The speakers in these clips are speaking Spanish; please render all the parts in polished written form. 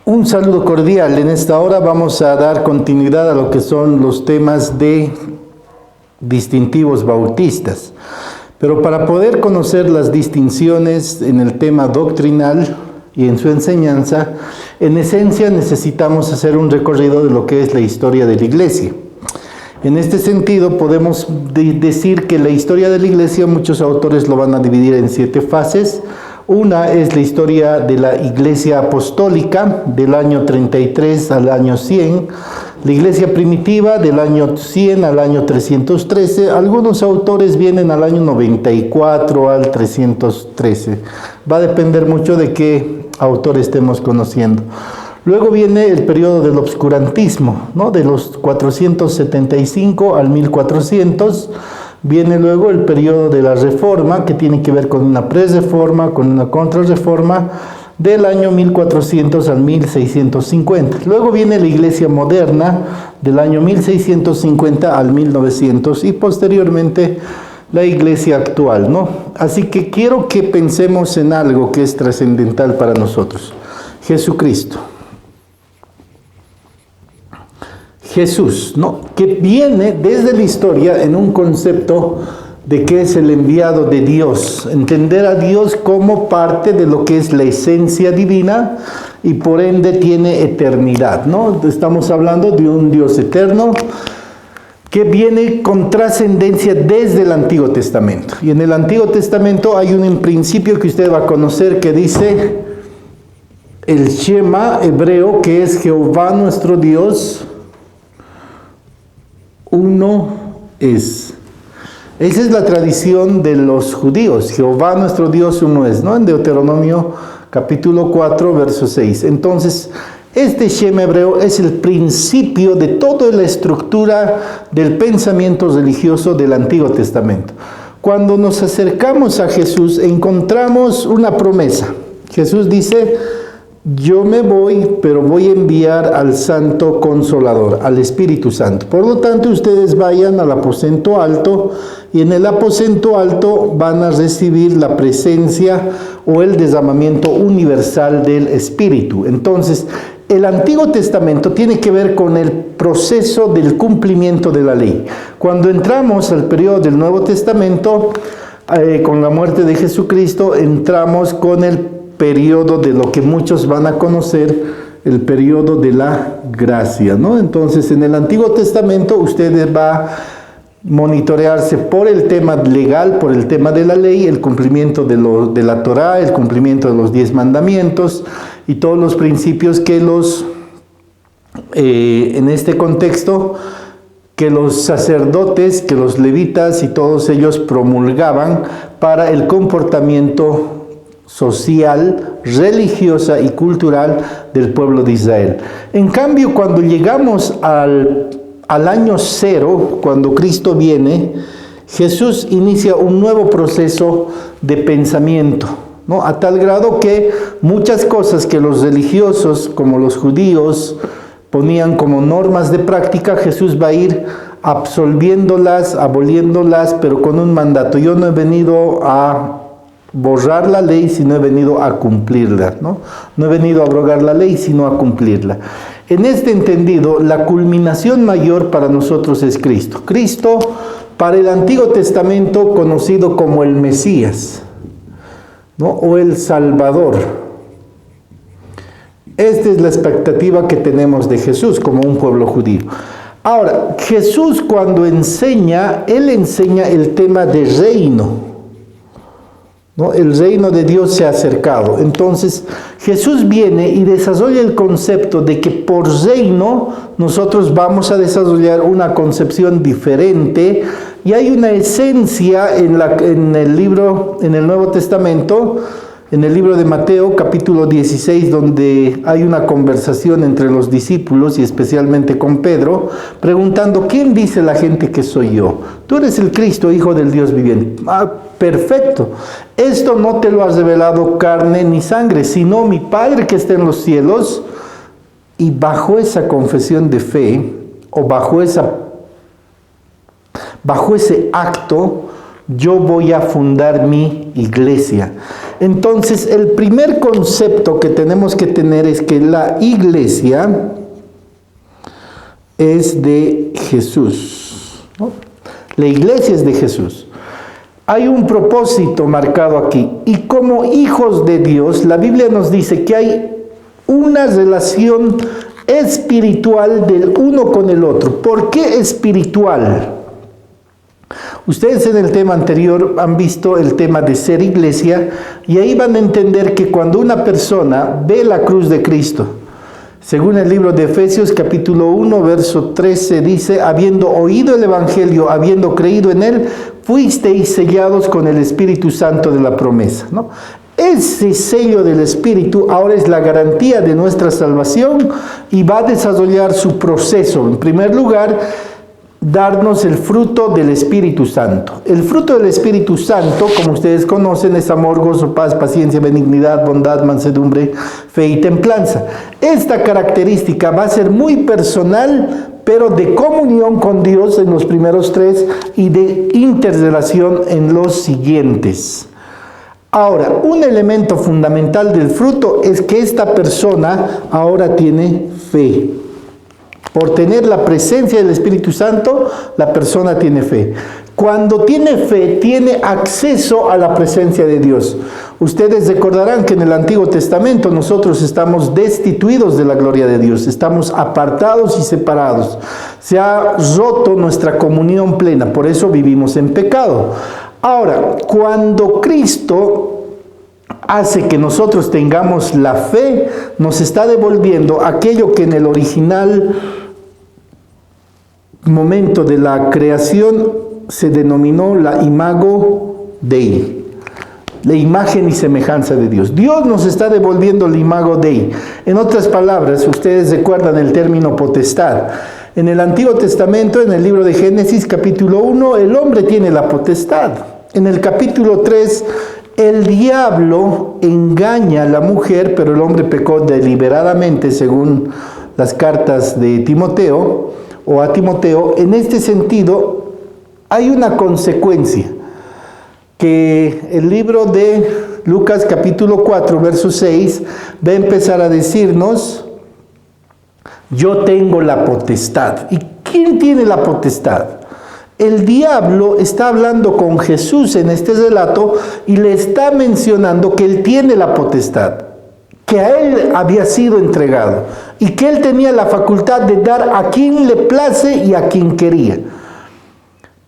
Un saludo cordial. En esta hora vamos a dar continuidad a lo que son los temas de distintivos bautistas. Pero para poder conocer las distinciones en el tema doctrinal y en su enseñanza, en esencia necesitamos hacer un recorrido de lo que es la historia de la Iglesia. En este sentido, podemos decir que la historia de la Iglesia, muchos autores lo van a dividir en 7 fases. Una es la historia de la Iglesia Apostólica, del año 33 al año 100, la Iglesia Primitiva, del año 100 al año 313, algunos autores vienen al año 94 al 313, va a depender mucho de qué autor estemos conociendo. Luego viene el periodo del obscurantismo, ¿no? De los 475 al 1400, viene luego el periodo de la Reforma, que tiene que ver con una pre-reforma, con una contrarreforma, del año 1400 al 1650. Luego viene la Iglesia Moderna, del año 1650 al 1900, y posteriormente la Iglesia actual, ¿no? Así que quiero que pensemos en algo que es trascendental para nosotros. Jesucristo. Jesús, ¿no? Que viene desde la historia en un concepto de que es el enviado de Dios, entender a Dios como parte de lo que es la esencia divina y por ende tiene eternidad, ¿no? Estamos hablando de un Dios eterno que viene con trascendencia desde el Antiguo Testamento. Y en el Antiguo Testamento hay un principio que usted va a conocer que dice el Shema hebreo, que es Jehová nuestro Dios, uno es. Esa es la tradición de los judíos. Jehová nuestro Dios uno es, ¿no? En Deuteronomio capítulo 4, verso 6. Entonces, este Shema hebreo es el principio de toda la estructura del pensamiento religioso del Antiguo Testamento. Cuando nos acercamos a Jesús, encontramos una promesa. Jesús dice: yo me voy, pero voy a enviar al Santo Consolador, al Espíritu Santo. Por lo tanto, ustedes vayan al aposento alto y en el aposento alto van a recibir la presencia o el derramamiento universal del Espíritu. Entonces, el Antiguo Testamento tiene que ver con el proceso del cumplimiento de la ley. Cuando entramos al periodo del Nuevo Testamento, con la muerte de Jesucristo, entramos con el periodo de lo que muchos van a conocer, el periodo de la gracia, ¿no? Entonces, en el Antiguo Testamento, usted va a monitorearse por el tema legal, por el tema de la ley, el cumplimiento de la Torá, el cumplimiento de los 10 mandamientos y todos los principios que en este contexto, que los sacerdotes, que los levitas y todos ellos promulgaban para el comportamiento social, religiosa y cultural del pueblo de Israel. En cambio, cuando llegamos al año 0, cuando Cristo viene, Jesús inicia un nuevo proceso de pensamiento, ¿no? A tal grado que muchas cosas que los religiosos, como los judíos, ponían como normas de práctica, Jesús va a ir absolviéndolas, aboliéndolas, pero con un mandato. Yo no he venido a borrar la ley, sino he venido a cumplirla, ¿no? No he venido a abrogar la ley, sino a cumplirla. En este entendido, la culminación mayor para nosotros es Cristo. Cristo, para el Antiguo Testamento, conocido como el Mesías, ¿no? O el Salvador. Esta es la expectativa que tenemos de Jesús como un pueblo judío. Ahora, Jesús cuando enseña, Él enseña el tema de reino, ¿no? El reino de Dios se ha acercado. Entonces, Jesús viene y desarrolla el concepto de que por reino nosotros vamos a desarrollar una concepción diferente, y hay una esencia en el Nuevo Testamento, en el libro de Mateo, capítulo 16, donde hay una conversación entre los discípulos y especialmente con Pedro, preguntando: ¿quién dice la gente que soy yo? Tú eres el Cristo, Hijo del Dios viviente. Perfecto. Esto no te lo ha revelado carne ni sangre, sino mi Padre que está en los cielos. Y bajo esa confesión de fe, o bajo ese acto, yo voy a fundar mi iglesia. Entonces, el primer concepto que tenemos que tener es que la iglesia es de Jesús, ¿no? La iglesia es de Jesús. Hay un propósito marcado aquí. Y como hijos de Dios, la Biblia nos dice que hay una relación espiritual del uno con el otro. ¿Por qué espiritual? Ustedes en el tema anterior han visto el tema de ser iglesia y ahí van a entender que cuando una persona ve la cruz de Cristo, según el libro de Efesios capítulo 1, verso 13, dice, habiendo oído el Evangelio, habiendo creído en él, fuisteis sellados con el Espíritu Santo de la promesa, ¿no? Ese sello del Espíritu ahora es la garantía de nuestra salvación y va a desarrollar su proceso. En primer lugar, darnos el fruto del Espíritu Santo. El fruto del Espíritu Santo, como ustedes conocen, es amor, gozo, paz, paciencia, benignidad, bondad, mansedumbre, fe y templanza. Esta característica va a ser muy personal, pero de comunión con Dios en los primeros tres y de interrelación en los siguientes. Ahora, un elemento fundamental del fruto es que esta persona ahora tiene fe. Por tener la presencia del Espíritu Santo, la persona tiene fe. Cuando tiene fe, tiene acceso a la presencia de Dios. Ustedes recordarán que en el Antiguo Testamento nosotros estamos destituidos de la gloria de Dios. Estamos apartados y separados. Se ha roto nuestra comunión plena, por eso vivimos en pecado. Ahora, cuando Cristo hace que nosotros tengamos la fe, nos está devolviendo aquello que en el original momento de la creación se denominó la imago Dei, la imagen y semejanza de Dios. Dios nos está devolviendo el imago Dei. En otras palabras, ustedes recuerdan el término potestad. En el Antiguo Testamento, en el libro de Génesis, capítulo 1, el hombre tiene la potestad. En el capítulo 3, el diablo engaña a la mujer, pero el hombre pecó deliberadamente, según las cartas de Timoteo, o a Timoteo. En este sentido, hay una consecuencia, que el libro de Lucas capítulo 4, verso 6, va a empezar a decirnos, yo tengo la potestad. ¿Y quién tiene la potestad? El diablo está hablando con Jesús en este relato y le está mencionando que él tiene la potestad, que a él había sido entregado y que él tenía la facultad de dar a quien le place y a quien quería.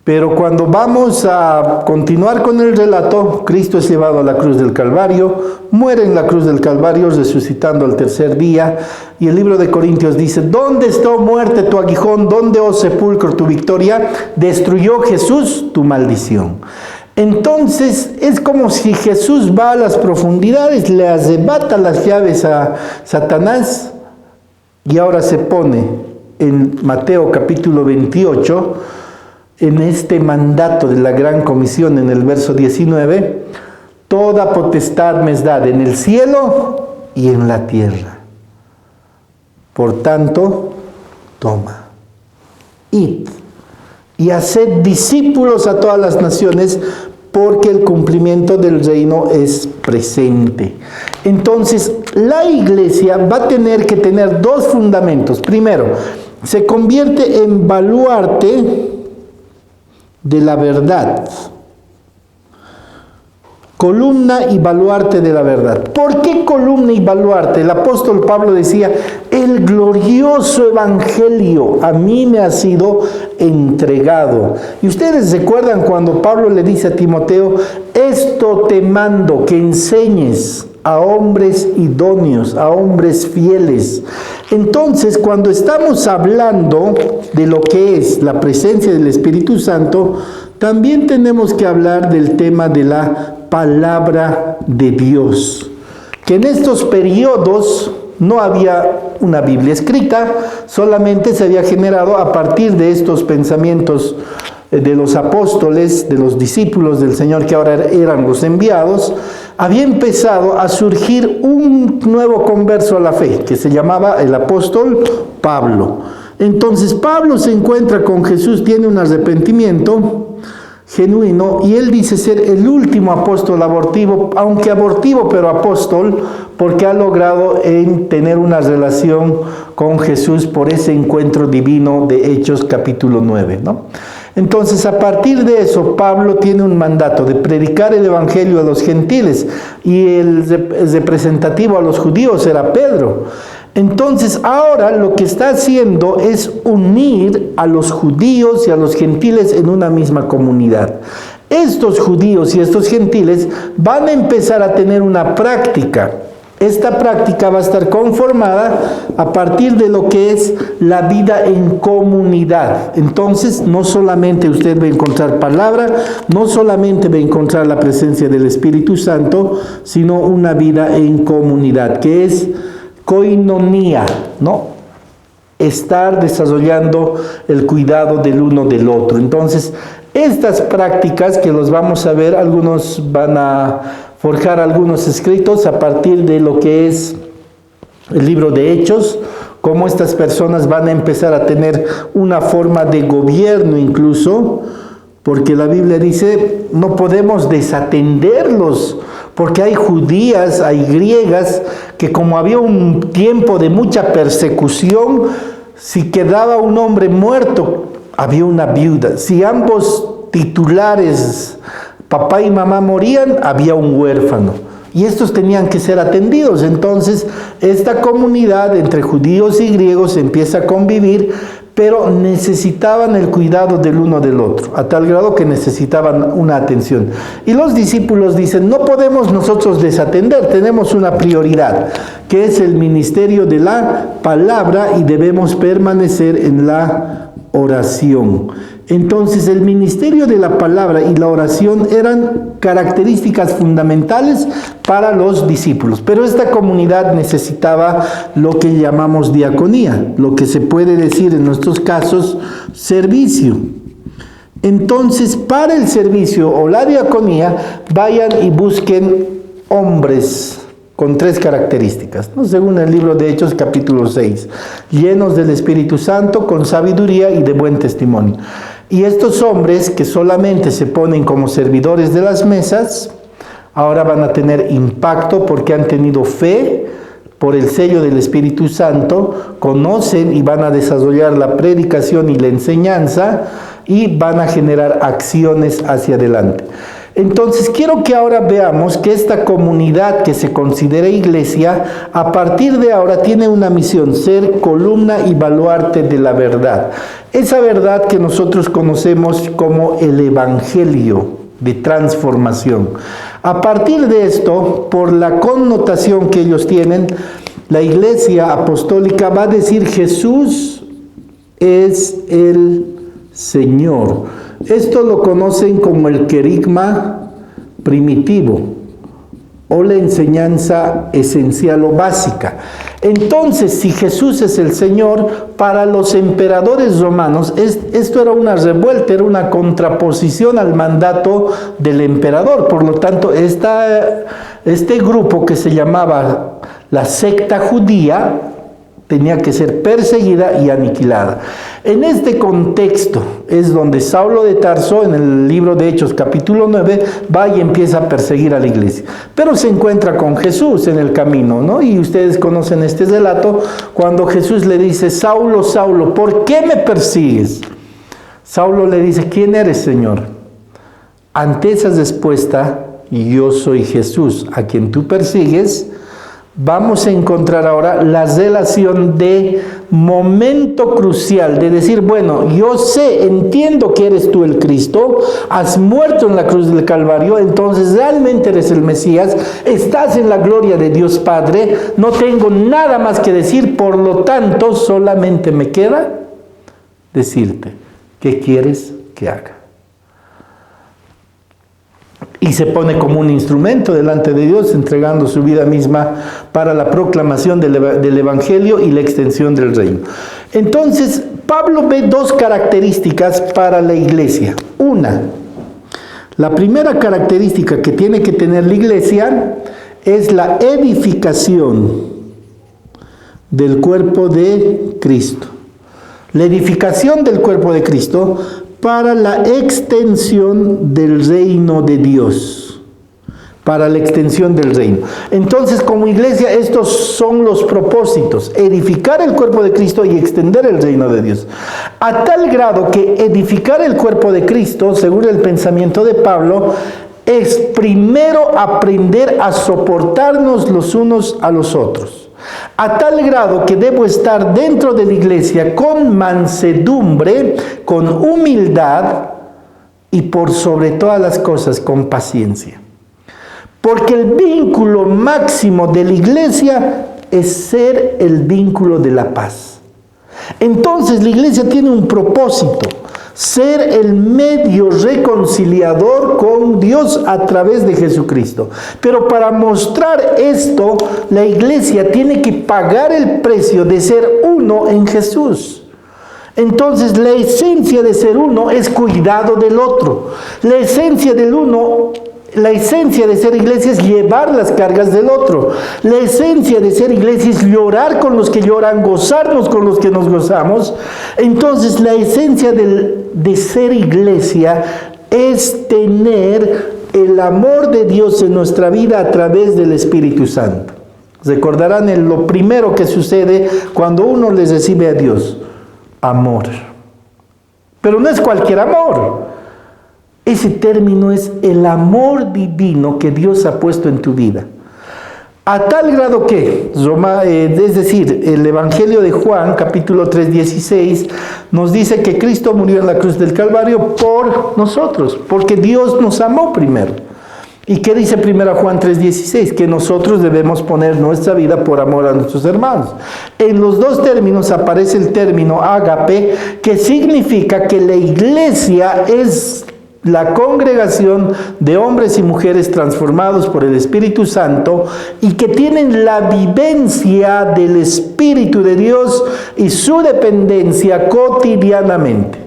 Pero cuando vamos a continuar con el relato, Cristo es llevado a la cruz del Calvario, muere en la cruz del Calvario, resucitando al tercer día, y el libro de Corintios dice, ¿dónde está, oh muerte, tu aguijón? ¿Dónde, oh sepulcro, tu victoria? Destruyó Jesús tu maldición. Entonces es como si Jesús va a las profundidades, le arrebata las llaves a Satanás, y ahora se pone en Mateo capítulo 28, en este mandato de la gran comisión, en el verso 19, toda potestad me es dada en el cielo y en la tierra. Por tanto, toma, id y haced discípulos a todas las naciones, porque el cumplimiento del reino es presente. Entonces, la iglesia va a tener que tener dos fundamentos. Primero, se convierte en baluarte de la verdad. Columna y baluarte de la verdad. ¿Por qué columna y baluarte? El apóstol Pablo decía, el glorioso evangelio a mí me ha sido entregado. Y ustedes recuerdan cuando Pablo le dice a Timoteo, esto te mando, que enseñes a hombres idóneos, a hombres fieles. Entonces, cuando estamos hablando de lo que es la presencia del Espíritu Santo, también tenemos que hablar del tema de la palabra de Dios. Que en estos periodos no había una Biblia escrita, solamente se había generado a partir de estos pensamientos de los apóstoles, de los discípulos del Señor que ahora eran los enviados. Había empezado a surgir un nuevo converso a la fe, que se llamaba el apóstol Pablo. Entonces Pablo se encuentra con Jesús, tiene un arrepentimiento, genuino, y él dice ser el último apóstol abortivo, aunque abortivo pero apóstol, porque ha logrado tener una relación con Jesús por ese encuentro divino de Hechos capítulo 9, ¿no? Entonces, a partir de eso, Pablo tiene un mandato de predicar el evangelio a los gentiles, y el representativo a los judíos era Pedro. Entonces, ahora lo que está haciendo es unir a los judíos y a los gentiles en una misma comunidad. Estos judíos y estos gentiles van a empezar a tener una práctica. Esta práctica va a estar conformada a partir de lo que es la vida en comunidad. Entonces, no solamente usted va a encontrar palabra, no solamente va a encontrar la presencia del Espíritu Santo, sino una vida en comunidad, que es koinonía, ¿no? Estar desarrollando el cuidado del uno del otro. Entonces, estas prácticas que los vamos a ver, algunos van a forjar algunos escritos a partir de lo que es el libro de Hechos, cómo estas personas van a empezar a tener una forma de gobierno incluso, porque la Biblia dice, no podemos desatenderlos, porque hay judías, hay griegas, que como había un tiempo de mucha persecución, si quedaba un hombre muerto, había una viuda. Si ambos titulares, papá y mamá, morían, había un huérfano. Y estos tenían que ser atendidos. Entonces, esta comunidad entre judíos y griegos empieza a convivir, pero necesitaban el cuidado del uno del otro, a tal grado que necesitaban una atención. Y los discípulos dicen, no podemos nosotros desatender, tenemos una prioridad, que es el ministerio de la palabra, y debemos permanecer en la oración. Entonces, el ministerio de la palabra y la oración eran características fundamentales para los discípulos. Pero esta comunidad necesitaba lo que llamamos diaconía, lo que se puede decir en nuestros casos, servicio. Entonces, para el servicio o la diaconía, vayan y busquen hombres con 3 características, ¿no? Según el libro de Hechos capítulo 6, llenos del Espíritu Santo, con sabiduría y de buen testimonio. Y estos hombres que solamente se ponen como servidores de las mesas, ahora van a tener impacto porque han tenido fe por el sello del Espíritu Santo, conocen y van a desarrollar la predicación y la enseñanza, y van a generar acciones hacia adelante. Entonces, quiero que ahora veamos que esta comunidad que se considera iglesia, a partir de ahora tiene una misión: ser columna y baluarte de la verdad. Esa verdad que nosotros conocemos como el Evangelio de transformación. A partir de esto, por la connotación que ellos tienen, la iglesia apostólica va a decir: Jesús es el Señor. Esto lo conocen como el querigma primitivo o la enseñanza esencial o básica. Entonces, si Jesús es el Señor, para los emperadores romanos, esto era una revuelta, era una contraposición al mandato del emperador. Por lo tanto, este grupo que se llamaba la secta judía tenía que ser perseguida y aniquilada. En este contexto es donde Saulo de Tarso, en el libro de Hechos capítulo 9, va y empieza a perseguir a la iglesia. Pero se encuentra con Jesús en el camino, ¿no? Y ustedes conocen este relato, cuando Jesús le dice: Saulo, Saulo, ¿por qué me persigues? Saulo le dice: ¿quién eres, Señor? Ante esa respuesta: yo soy Jesús, a quien tú persigues. Vamos a encontrar ahora la relación de momento crucial, de decir: bueno, yo sé, entiendo que eres tú el Cristo, has muerto en la cruz del Calvario, entonces realmente eres el Mesías, estás en la gloria de Dios Padre, no tengo nada más que decir, por lo tanto, solamente me queda decirte: ¿qué quieres que haga? Y se pone como un instrumento delante de Dios, entregando su vida misma para la proclamación del Evangelio y la extensión del reino. Entonces, Pablo ve 2 características para la iglesia. La primera característica que tiene que tener la iglesia es la edificación del cuerpo de Cristo. La edificación del cuerpo de Cristo para la extensión del reino de Dios. Para la extensión del reino. Entonces, como iglesia, estos son los propósitos: edificar el cuerpo de Cristo y extender el reino de Dios. A tal grado que edificar el cuerpo de Cristo, según el pensamiento de Pablo, es primero aprender a soportarnos los unos a los otros. A tal grado que debo estar dentro de la iglesia con mansedumbre, con humildad y por sobre todas las cosas con paciencia. Porque el vínculo máximo de la iglesia es ser el vínculo de la paz. Entonces la iglesia tiene un propósito: ser el medio reconciliador con Dios a través de Jesucristo. Pero para mostrar esto, la iglesia tiene que pagar el precio de ser uno en Jesús. Entonces la esencia de ser uno es cuidado del otro. La esencia de ser iglesia es llevar las cargas del otro. La esencia de ser iglesia es llorar con los que lloran, gozarnos con los que nos gozamos. Entonces la esencia de ser iglesia es tener el amor de Dios en nuestra vida a través del Espíritu Santo. Recordarán lo primero que sucede cuando uno les recibe a Dios: amor. Pero no es cualquier amor. Ese término es el amor divino que Dios ha puesto en tu vida. A tal grado que, es decir, el Evangelio de Juan, capítulo 3, 16, nos dice que Cristo murió en la cruz del Calvario por nosotros, porque Dios nos amó primero. ¿Y qué dice 1 Juan 3, 16? Que nosotros debemos poner nuestra vida por amor a nuestros hermanos. En los dos términos aparece el término ágape, que significa que la iglesia es la congregación de hombres y mujeres transformados por el Espíritu Santo y que tienen la vivencia del Espíritu de Dios y su dependencia cotidianamente.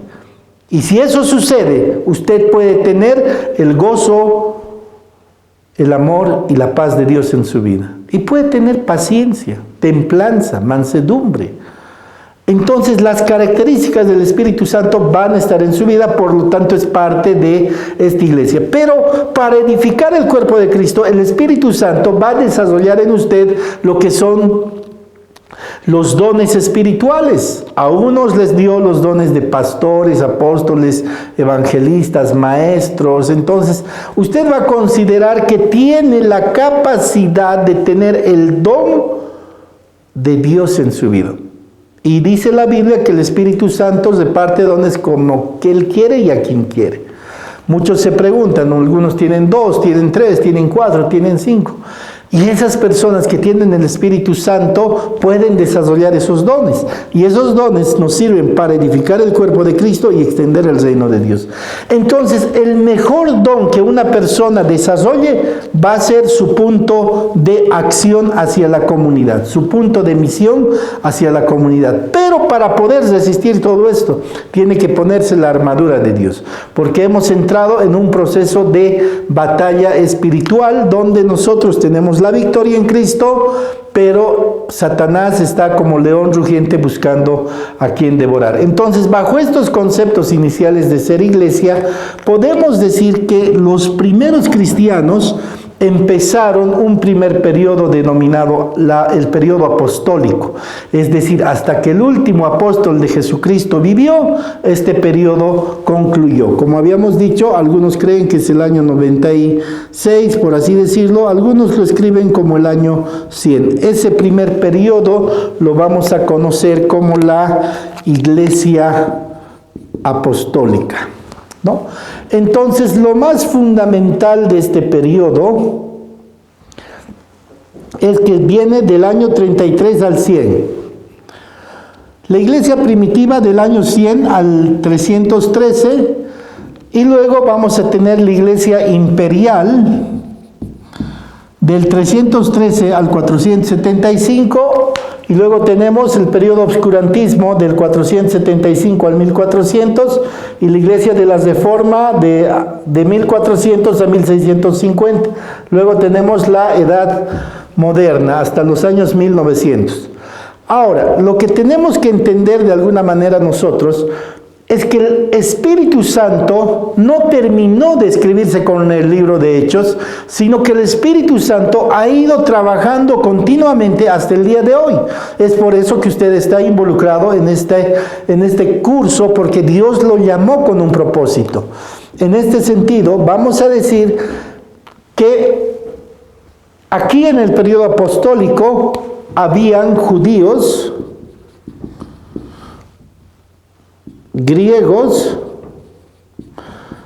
Y si eso sucede, usted puede tener el gozo, el amor y la paz de Dios en su vida. Y puede tener paciencia, templanza, mansedumbre. Entonces las características del Espíritu Santo van a estar en su vida, por lo tanto es parte de esta iglesia. Pero para edificar el cuerpo de Cristo, el Espíritu Santo va a desarrollar en usted lo que son los dones espirituales. A unos les dio los dones de pastores, apóstoles, evangelistas, maestros. Entonces usted va a considerar que tiene la capacidad de tener el don de Dios en su vida. Y dice la Biblia que el Espíritu Santo reparte dones como que Él quiere y a quien quiere. Muchos se preguntan, algunos tienen 2, tienen 3, tienen 4, tienen 5. Y esas personas que tienen el Espíritu Santo pueden desarrollar esos dones. Y esos dones nos sirven para edificar el cuerpo de Cristo y extender el reino de Dios. Entonces, el mejor don que una persona desarrolle va a ser su punto de acción hacia la comunidad, su punto de misión hacia la comunidad. Pero para poder resistir todo esto, tiene que ponerse la armadura de Dios. Porque hemos entrado en un proceso de batalla espiritual donde nosotros tenemos la victoria en Cristo, pero Satanás está como león rugiente buscando a quien devorar. Entonces, bajo estos conceptos iniciales de ser iglesia, podemos decir que los primeros cristianos empezaron un primer periodo denominado el periodo apostólico. Es decir, hasta que el último apóstol de Jesucristo vivió, este periodo concluyó. Como habíamos dicho, algunos creen que es el año 96, por así decirlo, algunos lo escriben como el año 100. Ese primer periodo lo vamos a conocer como la iglesia apostólica, ¿no? Entonces, lo más fundamental de este periodo es que viene del año 33 al 100. La iglesia primitiva del año 100 al 313, y luego vamos a tener la iglesia imperial del 313 al 475, y luego tenemos el periodo obscurantismo del 475 al 1400 y la iglesia de la Reforma de 1400 a 1650. Luego tenemos la edad moderna hasta los años 1900. Ahora, lo que tenemos que entender de alguna manera nosotros, es que el Espíritu Santo no terminó de escribirse con el libro de Hechos, sino que el Espíritu Santo ha ido trabajando continuamente hasta el día de hoy. Es por eso que usted está involucrado en este curso, porque Dios lo llamó con un propósito. En este sentido, vamos a decir que aquí en el periodo apostólico habían judíos, griegos,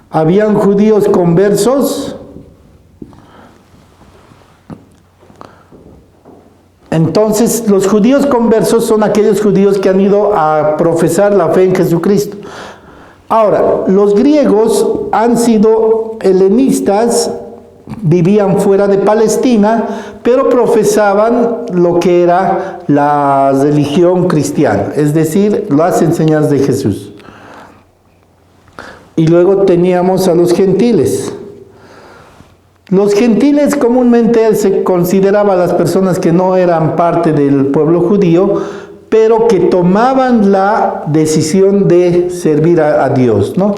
habían judíos conversos. Entonces, los judíos conversos son aquellos judíos que han ido a profesar la fe en Jesucristo. Ahora, los griegos han sido helenistas, vivían fuera de Palestina, pero profesaban lo que era la religión cristiana, es decir, las enseñanzas de Jesús. Y luego teníamos a los gentiles. Los gentiles comúnmente se consideraban las personas que no eran parte del pueblo judío, pero que tomaban la decisión de servir a Dios, ¿no?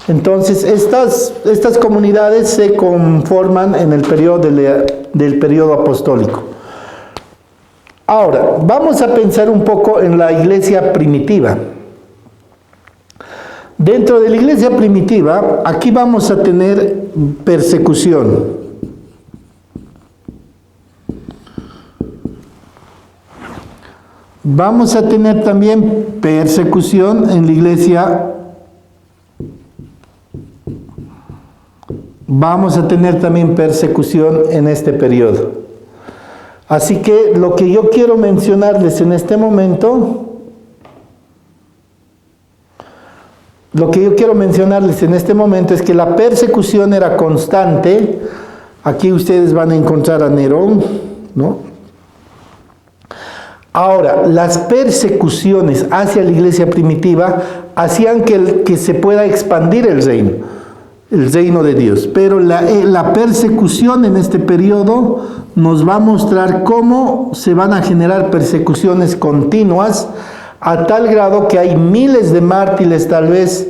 Entonces, estas comunidades se conforman en el periodo del periodo apostólico. Ahora, vamos a pensar un poco en la iglesia primitiva. Dentro de la iglesia primitiva, aquí vamos a tener persecución. Vamos a tener también persecución en la iglesia. Vamos a tener también persecución en este periodo. Así que lo que yo quiero mencionarles en este momento, es que la persecución era constante. Aquí ustedes van a encontrar a Nerón, ¿no? Ahora, las persecuciones hacia la iglesia primitiva hacían que se pueda expandir el reino de Dios. Pero la persecución en este periodo nos va a mostrar cómo se van a generar persecuciones continuas, a tal grado que hay miles de mártires tal vez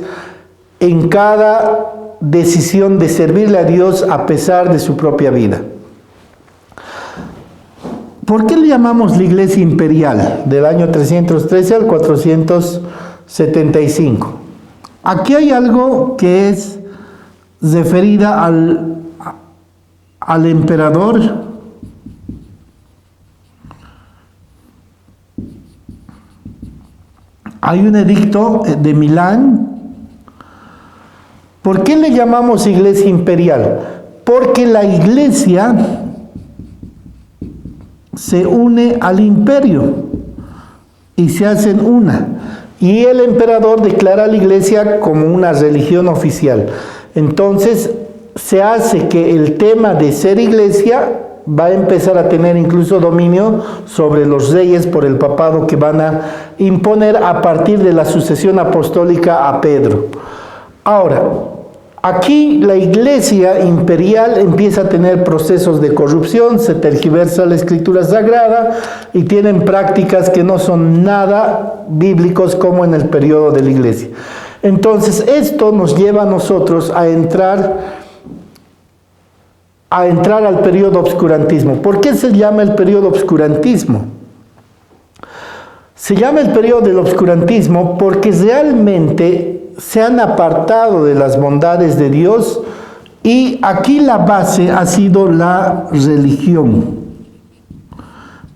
en cada decisión de servirle a Dios a pesar de su propia vida. ¿Por qué le llamamos la iglesia imperial del año 313 al 475? Aquí hay algo que es referida al emperador Hay un edicto de Milán. ¿Por qué le llamamos iglesia imperial? Porque la iglesia se une al imperio y se hacen una. Y el emperador declara a la iglesia como una religión oficial. Entonces se hace que el tema de ser iglesia va a empezar a tener incluso dominio sobre los reyes por el papado que van a imponer a partir de la sucesión apostólica a Pedro. Ahora, aquí la iglesia imperial empieza a tener procesos de corrupción, se tergiversa la escritura sagrada y tienen prácticas que no son nada bíblicos como en el periodo de la iglesia. Entonces esto nos lleva a nosotros a entrar al periodo obscurantismo. ¿Por qué se llama el periodo obscurantismo? Se llama el periodo del obscurantismo porque realmente se han apartado de las bondades de Dios y aquí la base ha sido la religión.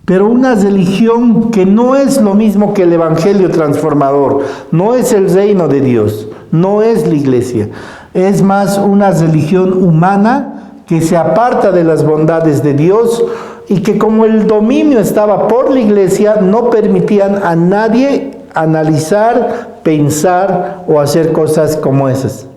Pero una religión que no es lo mismo que el evangelio transformador, no es el reino de Dios, no es la iglesia, es más una religión humana que se aparta de las bondades de Dios y que como el dominio estaba por la iglesia, no permitían a nadie analizar, pensar o hacer cosas como esas.